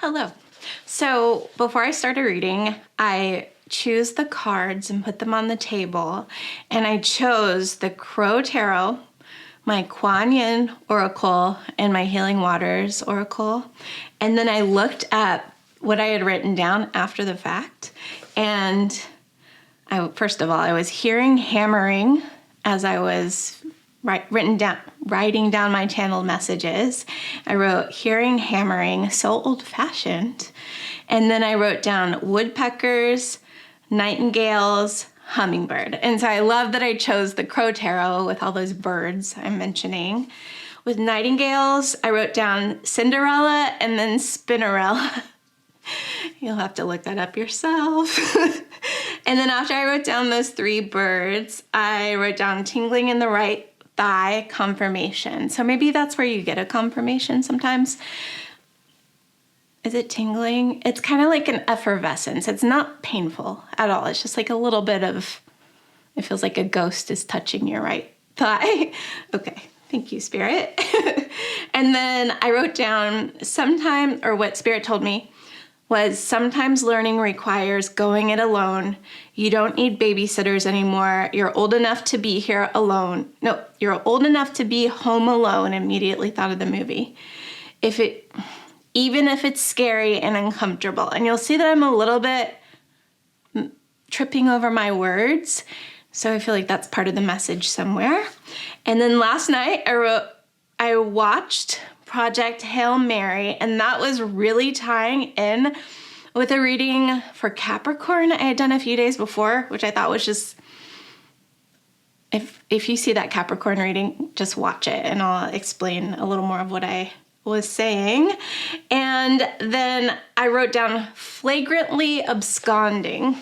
Hello. So before I started reading, I choose the cards and put them on the table, and I chose the Crow Tarot, my Kuanyin Oracle, and my Healing Waters Oracle. And then I looked at what I had written down after the fact, and first of all, I was hearing hammering as I was writing down my channeled messages. I wrote hearing hammering, so old-fashioned. And then I wrote down woodpeckers, nightingales, hummingbird. And so I love that I chose the Crow Tarot with all those birds I'm mentioning. With nightingales, I wrote down Cinderella and then Spinnerella. You'll have to look that up yourself. And then after I wrote down those three birds, I wrote down tingling in the right thigh, confirmation. So maybe that's where you get a confirmation sometimes. Is it tingling? It's kind of like an effervescence. It's not painful at all. It's just like a little bit of, it feels like a ghost is touching your right thigh. Okay, thank you, Spirit. And then I wrote down what Spirit told me was sometimes learning requires going it alone. You don't need babysitters anymore. You're old enough to be here alone. No, you're old enough to be home alone. Immediately thought of the movie. Even if it's scary and uncomfortable. And you'll see that I'm a little bit tripping over my words. So I feel like that's part of the message somewhere. And then last night I watched Project Hail Mary, and that was really tying in with a reading for Capricorn I had done a few days before, which I thought was just, if you see that Capricorn reading, just watch it and I'll explain a little more of what I was saying. And then I wrote down flagrantly absconding,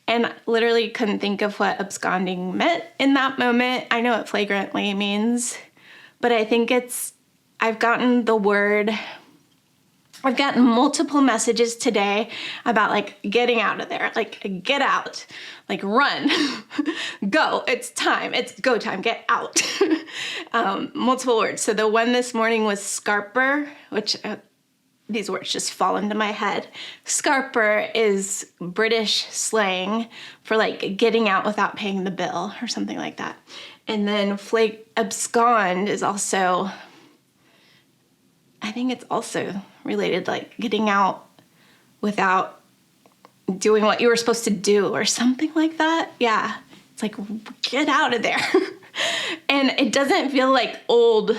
and literally couldn't think of what absconding meant in that moment. I know what flagrantly means, but I think I've gotten multiple messages today about like getting out of there, like get out, like run, go, it's time, it's go time, get out. Multiple words. So the one this morning was scarper, which these words just fall into my head. Scarper is British slang for like getting out without paying the bill or something like that. And then abscond is also, I think it's also related, like getting out without doing what you were supposed to do or something like that. Yeah, it's like, get out of there. And it doesn't feel like old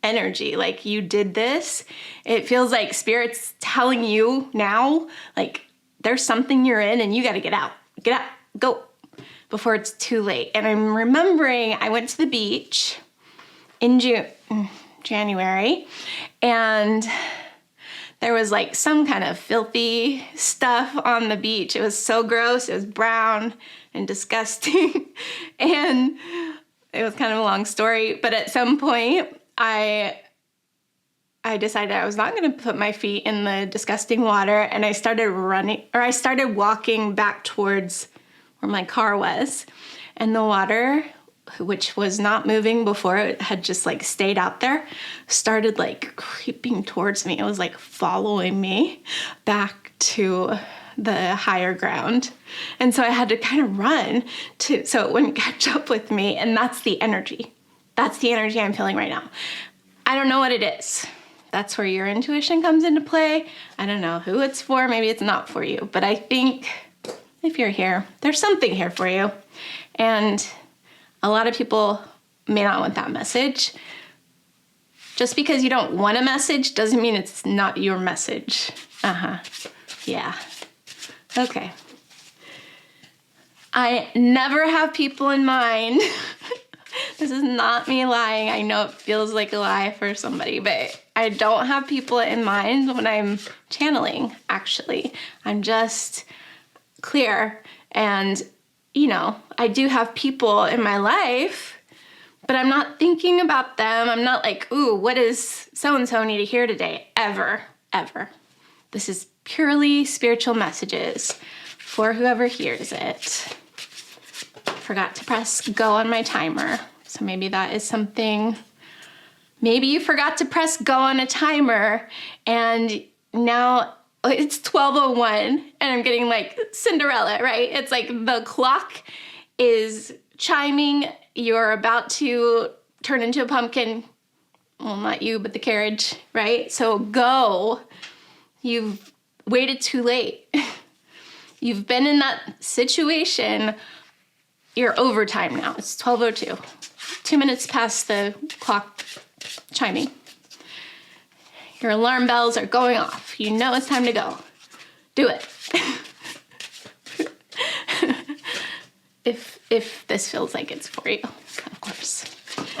energy, like you did this. It feels like Spirit's telling you now, like there's something you're in and you got to get out, go before it's too late. And I'm remembering I went to the beach in January, and there was like some kind of filthy stuff on the beach. It was so gross. It was brown and disgusting. And it was kind of a long story, but at some point I decided I was not going to put my feet in the disgusting water, and I started walking back towards where my car was, and the water, which was not moving before, it had just like stayed out there, started like creeping towards me. It was like following me back to the higher ground. And so I had to kind of run so it wouldn't catch up with me. And that's the energy. That's the energy I'm feeling right now. I don't know what it is. That's where your intuition comes into play. I don't know who it's for. Maybe it's not for you. But I think if you're here, there's something here for you. And a lot of people may not want that message. Just because you don't want a message doesn't mean it's not your message. Yeah. Okay. I never have people in mind. This is not me lying. I know it feels like a lie for somebody, but I don't have people in mind when I'm channeling, actually. I'm just clear, and I do have people in my life, but I'm not thinking about them. I'm not like, ooh, what does so-and-so need to hear today? Ever. This is purely spiritual messages for whoever hears it. Forgot to press go on my timer. So maybe that is something. Maybe you forgot to press go on a timer and now it's 12:01 and I'm getting like Cinderella, right? It's like the clock is chiming. You're about to turn into a pumpkin. Well, not you, but the carriage, right? So go. You've waited too late. You've been in that situation. You're overtime now. It's 12:02. 2 minutes past the clock chiming. Your alarm bells are going off. You know it's time to go. Do it. If this feels like it's for you, of course.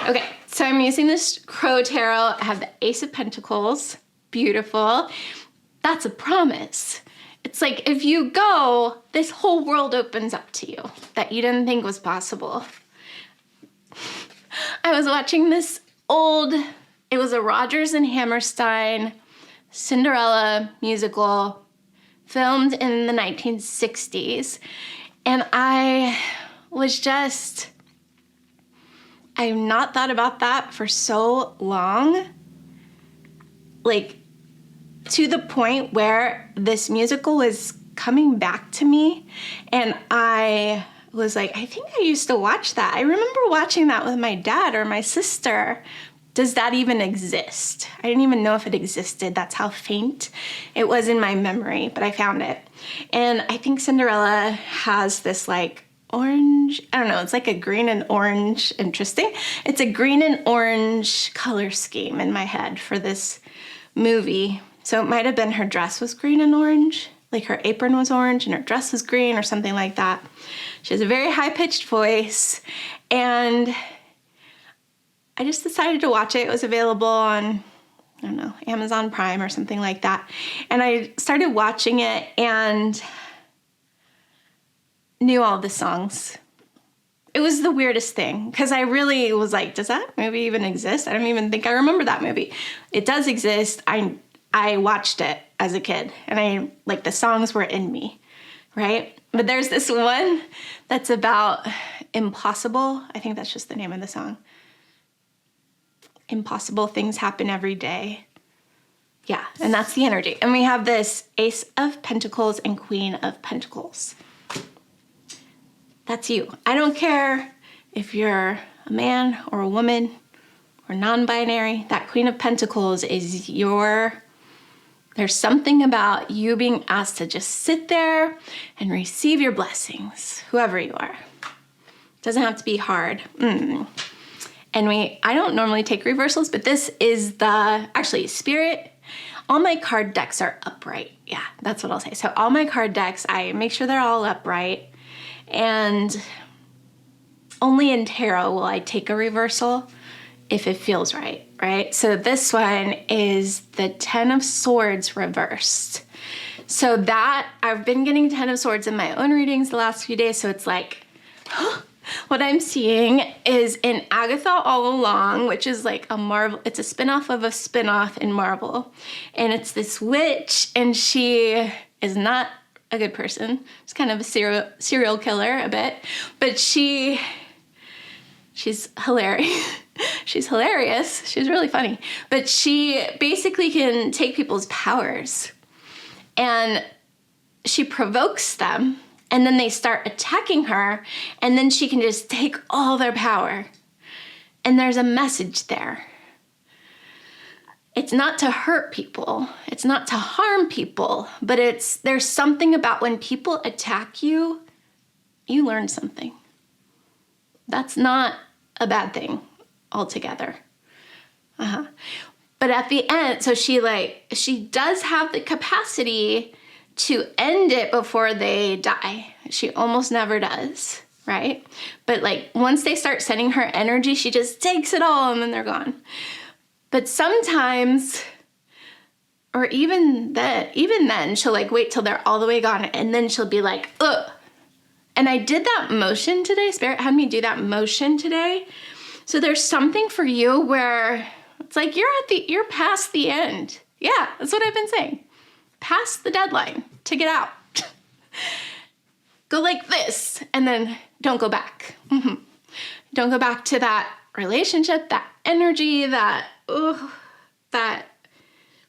Okay, so I'm using this Crow Tarot. I have the Ace of Pentacles. Beautiful. That's a promise. It's like if you go, this whole world opens up to you that you didn't think was possible. I was watching this it was a Rodgers and Hammerstein Cinderella musical filmed in the 1960s. And I've not thought about that for so long. Like, to the point where this musical was coming back to me. And I was like, I think I used to watch that. I remember watching that with my dad or my sister. Does that even exist? I didn't even know if it existed. That's how faint it was in my memory, but I found it. And I think Cinderella has this like orange, I don't know, it's like a green and orange, interesting. It's a green and orange color scheme in my head for this movie. So it might have been her dress was green and orange, like her apron was orange and her dress was green or something like that. She has a very high-pitched voice, and I just decided to watch it. It was available on, I don't know, Amazon Prime or something like that. And I started watching it and knew all the songs. It was the weirdest thing because I really was like, does that movie even exist? I don't even think I remember that movie. It does exist. I watched it as a kid and the songs were in me, right? But there's this one that's about impossible. I think that's just the name of the song. Impossible things happen every day. Yeah, and that's the energy. And we have this Ace of Pentacles and Queen of Pentacles. That's you. I don't care if you're a man or a woman or non-binary. That Queen of Pentacles is there's something about you being asked to just sit there and receive your blessings, whoever you are. It doesn't have to be hard. And I don't normally take reversals, but this is actually Spirit. All my card decks are upright. Yeah, that's what I'll say. So all my card decks, I make sure they're all upright. And only in tarot will I take a reversal if it feels right, right? So this one is the 10 of Swords reversed. So that, I've been getting 10 of Swords in my own readings the last few days, so it's like, what I'm seeing is in Agatha All Along, which is like a Marvel, it's a spinoff of a spinoff in Marvel. And it's this witch, and she is not a good person. She's kind of a serial killer a bit, but she's hilarious. She's hilarious. She's really funny. But she basically can take people's powers and she provokes them, and then they start attacking her, and then she can just take all their power. And there's a message there. It's not to hurt people. It's not to harm people, but there's something about when people attack you, you learn something. That's not a bad thing altogether. But at the end, so she does have the capacity to end it before they die. She almost never does, right? But once they start sending her energy, she just takes it all and then they're gone. But sometimes, or even then, she'll wait till they're all the way gone, and then she'll be like, ugh. And I did that motion today. Spirit had me do that motion today. So there's something for you where it's like you're past the end. Yeah, that's what I've been saying. Past the deadline to get out. Go like this, and then don't go back. Don't go back to that relationship, that energy, that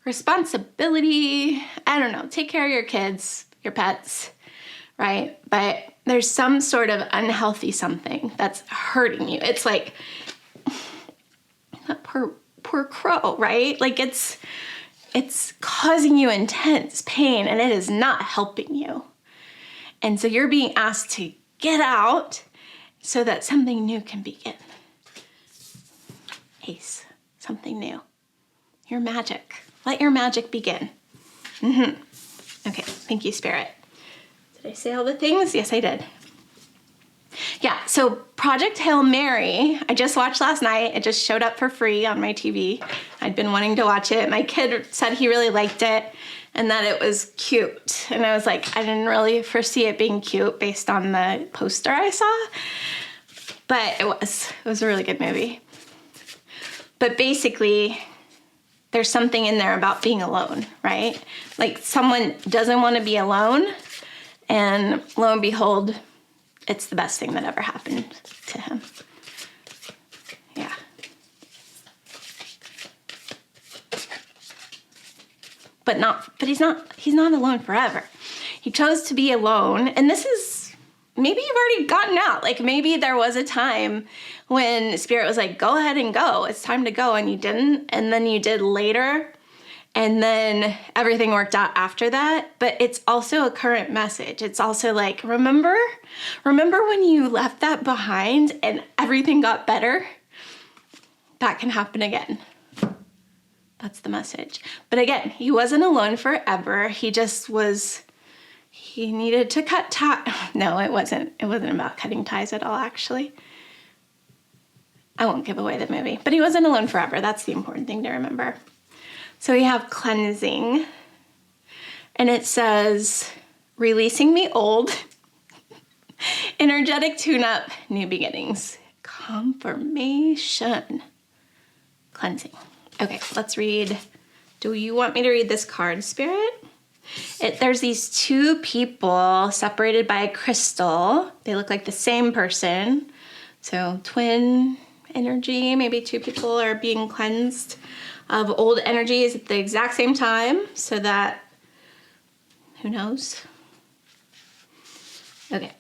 responsibility. I don't know, take care of your kids, your pets, right? But there's some sort of unhealthy something that's hurting you. It's like that poor crow, right? Like it's causing you intense pain and it is not helping you. And so you're being asked to get out so that something new can begin. Ace, something new. Your magic. Let your magic begin. Okay, thank you, Spirit. Did I say all the things? Yes, I did. Yeah, so Project Hail Mary, I just watched last night. It just showed up for free on my TV. I'd been wanting to watch it. My kid said he really liked it and that it was cute. And I was like, I didn't really foresee it being cute based on the poster I saw. But it was a really good movie. But basically, there's something in there about being alone, right? Like someone doesn't want to be alone, and lo and behold, it's the best thing that ever happened to him. Yeah. But he's not alone forever. He chose to be alone, and this is, maybe you've already gotten out. Like maybe there was a time when Spirit was like, go ahead and go. It's time to go, and you didn't, and then you did later. And then everything worked out after that. But it's also a current message. It's also like, remember when you left that behind and everything got better? That can happen again. That's the message. But again, he wasn't alone forever. He needed to cut ties. No, it wasn't about cutting ties at all, actually. I won't give away the movie. But he wasn't alone forever. That's the important thing to remember. So we have cleansing, and it says, releasing the old, energetic tune-up, new beginnings, confirmation, cleansing. Okay, let's read. Do you want me to read this card, Spirit? There's these two people separated by a crystal. They look like the same person. So twin energy, maybe two people are being cleansed of old energies at the exact same time, so that, who knows? Okay.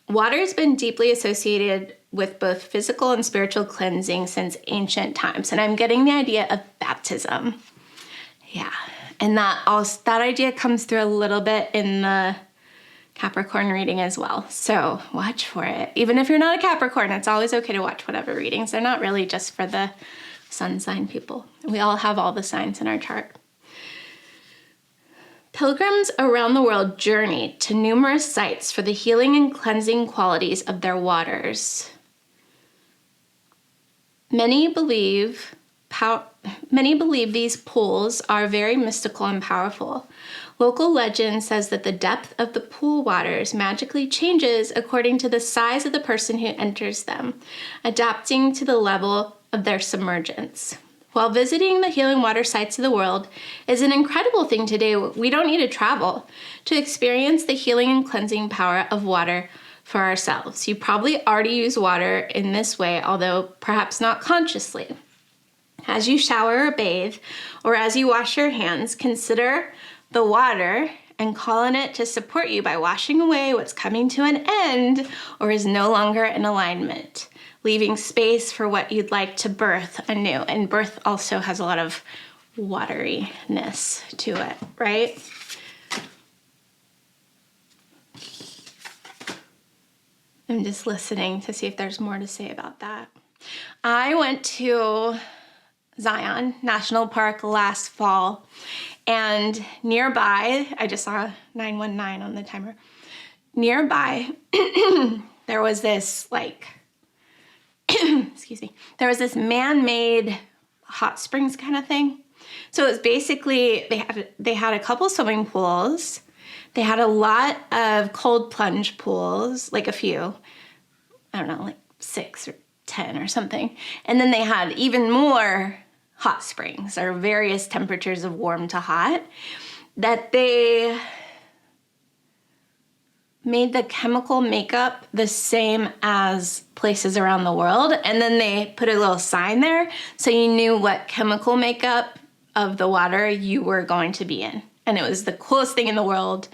Water has been deeply associated with both physical and spiritual cleansing since ancient times, and I'm getting the idea of baptism. Yeah, and that idea comes through a little bit in the Capricorn reading as well, so watch for it. Even if you're not a Capricorn, it's always okay to watch whatever readings. They're not really just for the sun sign people. We all have all the signs in our chart. Pilgrims around the world journey to numerous sites for the healing and cleansing qualities of their waters. Many believe these pools are very mystical and powerful. Local legend says that the depth of the pool waters magically changes according to the size of the person who enters them, adapting to the level of their submergence. While visiting the healing water sites of the world is an incredible thing to do, we don't need to travel to experience the healing and cleansing power of water for ourselves. You probably already use water in this way, although perhaps not consciously. As you shower or bathe, or as you wash your hands, consider the water and call on it to support you by washing away what's coming to an end or is no longer in alignment, leaving space for what you'd like to birth anew. And birth also has a lot of wateriness to it, right? I'm just listening to see if there's more to say about that. I went to Zion National Park last fall, and nearby, I just saw 919 on the timer. Nearby, there was this excuse me, there was this man-made hot springs kind of thing. So it was basically, they had a couple swimming pools. They had a lot of cold plunge pools, like a few, I don't know, like 6 or 10 or something. And then they had even more hot springs, or various temperatures of warm to hot, that they made the chemical makeup the same as places around the world. And then they put a little sign there so you knew what chemical makeup of the water you were going to be in. And it was the coolest thing in the world.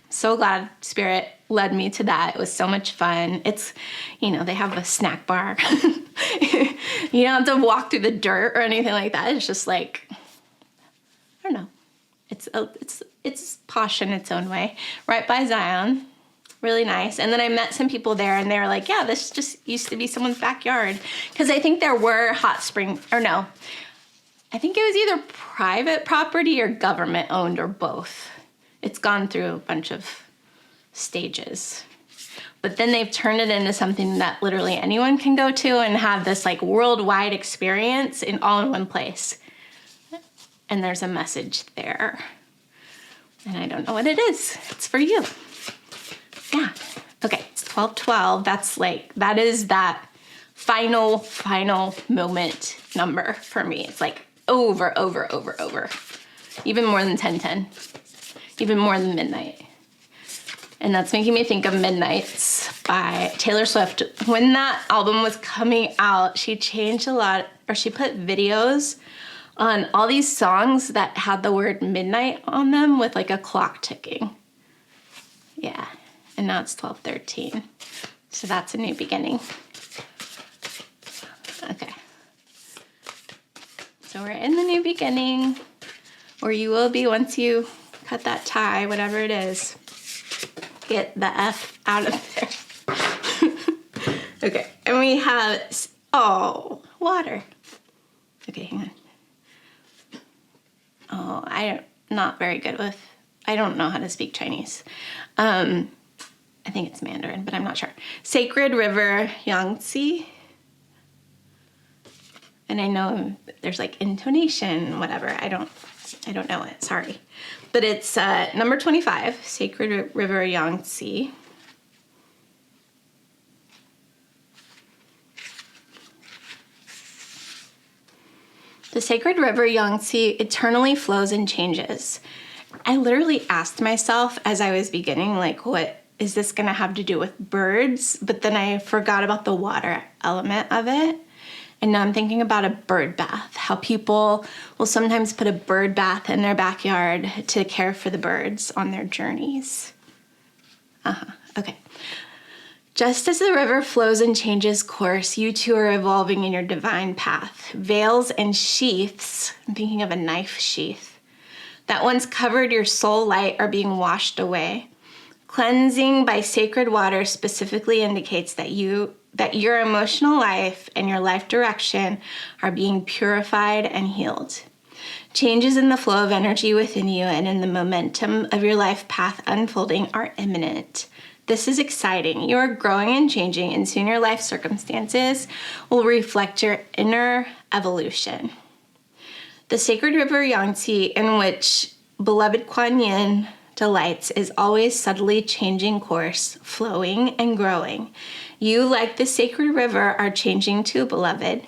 So glad Spirit led me to that. It was so much fun. It's, you know, they have a snack bar. You don't have to walk through the dirt or anything like that. It's just like, I don't know. It's posh in its own way. Right by Zion. Really nice. And then I met some people there and they were like, yeah, this just used to be someone's backyard. Because I think there were hot spring, or no, I think it was either private property or government owned or both. It's gone through a bunch of stages. But then they've turned it into something that literally anyone can go to and have this like worldwide experience all in one place. And there's a message there. And I don't know what it is. It's for you. Yeah. Okay. It's 12:12. That is that final moment number for me. It's like over. Even more than 10:10. Even more than midnight. And that's making me think of Midnights by Taylor Swift. When that album was coming out, she changed a lot, or she put videos on all these songs that had the word midnight on them with like a clock ticking. Yeah. And now it's 12:13. So that's a new beginning. Okay. So we're in the new beginning, or you will be once you cut that tie, whatever it is. Get the F out of there. Okay, and we have, water. Okay, hang on. Oh, I'm not very good with, I don't know how to speak Chinese. I think it's Mandarin, but I'm not sure. Sacred River Yangtze. And I know there's like intonation, whatever. I don't know it, sorry. But it's number 25, Sacred River Yangtze. The sacred river Yangtze eternally flows and changes. I literally asked myself as I was beginning, like, what is this going to have to do with birds? But then I forgot about the water element of it. And now I'm thinking about a bird bath, how people will sometimes put a bird bath in their backyard to care for the birds on their journeys. Okay. Just as the river flows and changes course, you too are evolving in your divine path. Veils and sheaths, I'm thinking of a knife sheath, that once covered your soul light are being washed away. Cleansing by sacred water specifically indicates that your emotional life and your life direction are being purified and healed. Changes in the flow of energy within you and in the momentum of your life path unfolding are imminent. This is exciting. You are growing and changing, and soon your life circumstances will reflect your inner evolution. The sacred river Yangtze, in which beloved Kuanyin delights, is always subtly changing course, flowing and growing. You, like the sacred river, are changing too, beloved.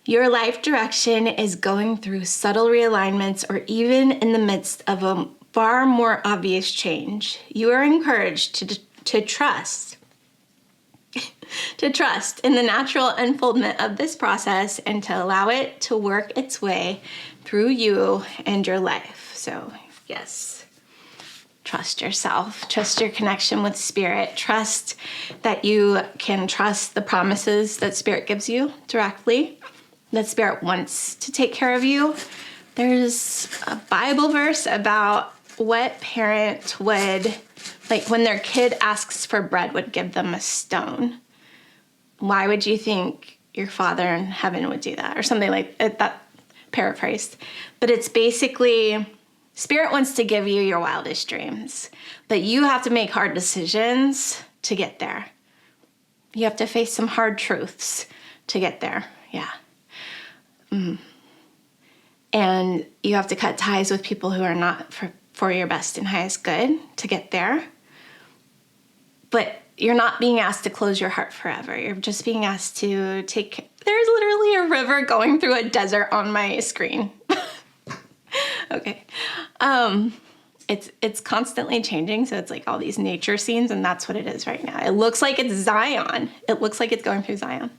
Your life direction is going through subtle realignments or even in the midst of a far more obvious change. You are encouraged to trust, to trust in the natural unfoldment of this process and to allow it to work its way through you and your life. So, yes. Trust yourself, trust your connection with Spirit, trust that you can trust the promises that Spirit gives you directly, that Spirit wants to take care of you. There's a Bible verse about what parent would, like when their kid asks for bread, would give them a stone. Why would you think your Father in heaven would do that? Or something like that, paraphrased. But it's basically, Spirit wants to give you your wildest dreams, but you have to make hard decisions to get there. You have to face some hard truths to get there. Yeah. And you have to cut ties with people who are not for your best and highest good to get there. But you're not being asked to close your heart forever. You're just being asked to there's literally a river going through a desert on my screen. Okay. It's constantly changing, so it's like all these nature scenes, and that's what it is right now. It looks like it's Zion. It looks like it's going through Zion.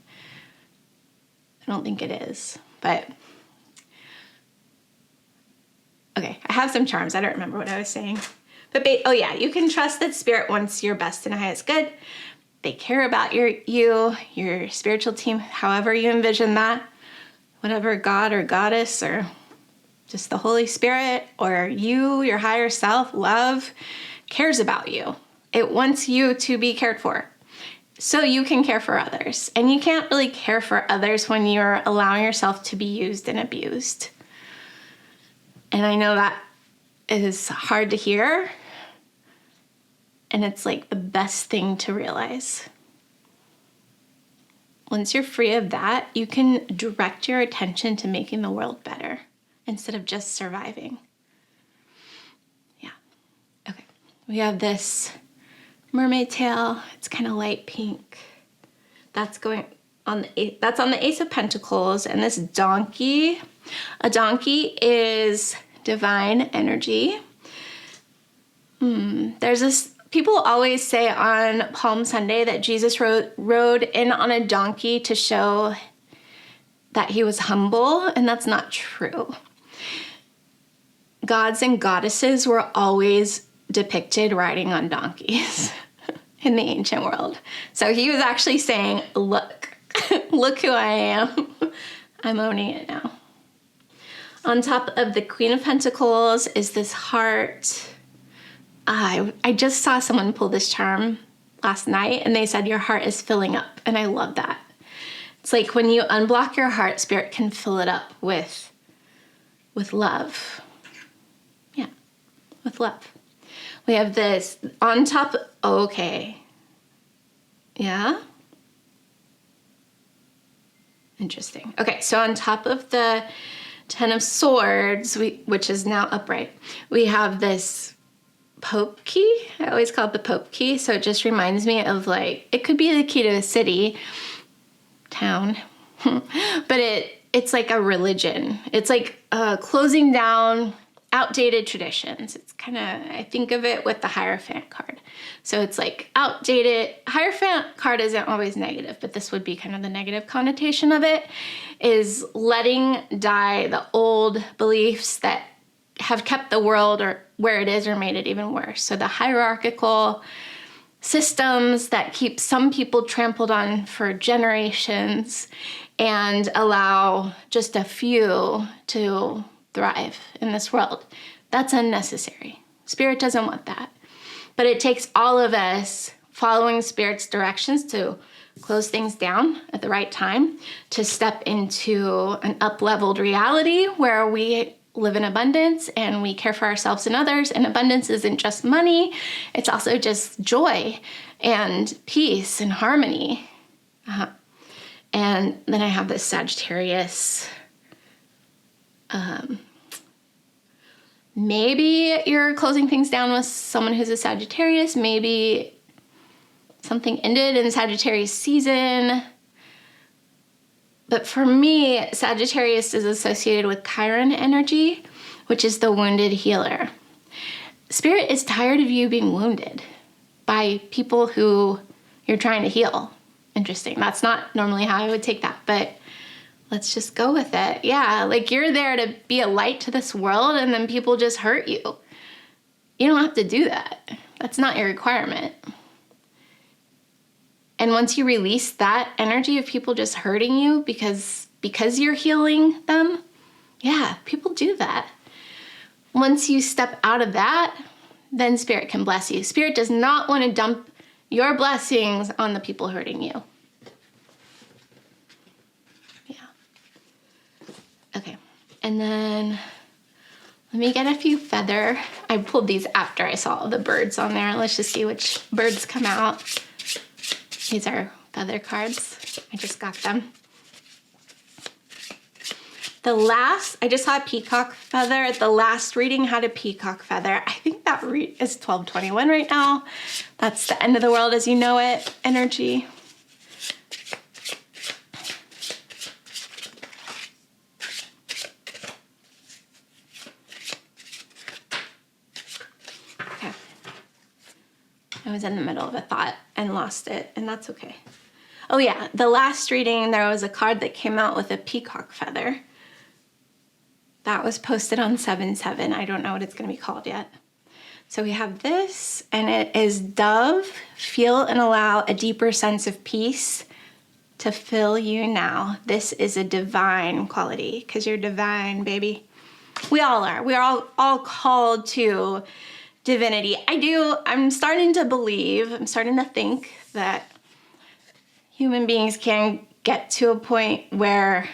I don't think it is, but Okay, I have some charms. I don't remember what I was saying. But you can trust that Spirit wants your best and highest good. They care about your spiritual team, however you envision that. Whatever God or goddess or just the Holy Spirit or you, your higher self, love, cares about you. It wants you to be cared for so you can care for others. And you can't really care for others when you're allowing yourself to be used and abused. And I know that is hard to hear. And it's like the best thing to realize. Once you're free of that, you can direct your attention to making the world better instead of just surviving. Yeah. Okay. We have this mermaid tail. It's kind of light pink. That's on the Ace of Pentacles. And this donkey, a donkey is divine energy. There's this. People always say on Palm Sunday that Jesus rode in on a donkey to show that he was humble, and that's not true. Gods and goddesses were always depicted riding on donkeys in the ancient world. So he was actually saying, look, look who I am. I'm owning it now. On top of the Queen of Pentacles is this heart. I just saw someone pull this charm last night and they said your heart is filling up, and I love that. It's like when you unblock your heart, Spirit can fill it up with love. Yeah, with love. We have this on top. Okay. Yeah. Interesting. Okay, so on top of the Ten of Swords, which is now upright, we have this Pope key. I always call it the Pope key. So it just reminds me of like, it could be the key to a city, town, but it's like a religion. It's like closing down outdated traditions. It's kind of, I think of it with the Hierophant card. So it's like outdated. Hierophant card isn't always negative, but this would be kind of the negative connotation of it, is letting die the old beliefs that have kept the world or where it is or made it even worse. So the hierarchical systems that keep some people trampled on for generations and allow just a few to thrive in this world. That's unnecessary. Spirit doesn't want that. But it takes all of us following Spirit's directions to close things down at the right time, to step into an up-leveled reality where we live in abundance and we care for ourselves and others. And abundance isn't just money. It's also just joy and peace and harmony. And then I have this Sagittarius. Maybe you're closing things down with someone who's a Sagittarius. Maybe something ended in Sagittarius season. But for me, Sagittarius is associated with Chiron energy, which is the wounded healer. Spirit is tired of you being wounded by people who you're trying to heal. Interesting. That's not normally how I would take that, but let's just go with it. Yeah, like you're there to be a light to this world and then people just hurt you. You don't have to do that. That's not your requirement. And once you release that energy of people just hurting you because you're healing them, yeah, people do that. Once you step out of that, then Spirit can bless you. Spirit does not want to dump your blessings on the people hurting you. Yeah. Okay. And then let me get a few feather. I pulled these after I saw all the birds on there. Let's just see which birds come out. These are feather cards. I just got them. I just saw a peacock feather. The last reading had a peacock feather. I think that is 1221 right now. That's the end of the world as you know it energy. Okay. I was in the middle of a thought and lost it, and that's okay. Oh yeah, the last reading, there was a card that came out with a peacock feather. That was posted on 7/7. I don't know what it's going to be called yet. So we have this, and it is Dove, feel and allow a deeper sense of peace to fill you now. This is a divine quality, because you're divine, baby. We all are. We are all called to divinity. I'm starting to believe, I'm starting to think that human beings can get to a point where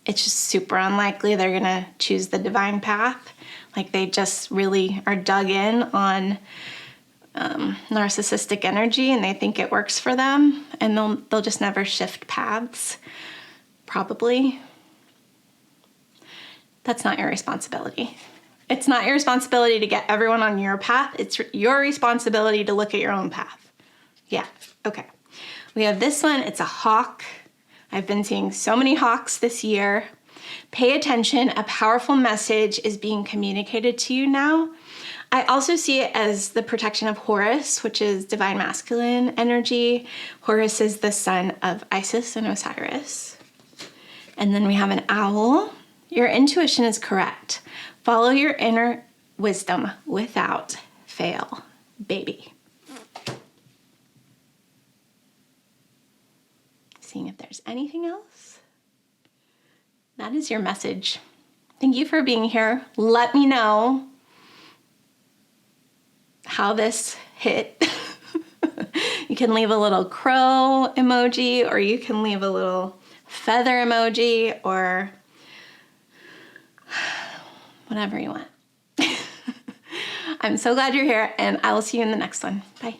it's just super unlikely they're gonna choose the divine path. Like they just really are dug in on narcissistic energy and they think it works for them, and they'll just never shift paths, probably. That's not your responsibility. It's not your responsibility to get everyone on your path. It's your responsibility to look at your own path. Yeah, okay. We have this one, it's a hawk. I've been seeing so many hawks this year. Pay attention, a powerful message is being communicated to you now. I also see it as the protection of Horus, which is divine masculine energy. Horus is the son of Isis and Osiris. And then we have an owl. Your intuition is correct. Follow your inner wisdom without fail, baby. Seeing if there's anything else. That is your message. Thank you for being here. Let me know how this hit. You can leave a little crow emoji, or you can leave a little feather emoji, or whatever you want. I'm so glad you're here, and I will see you in the next one. Bye.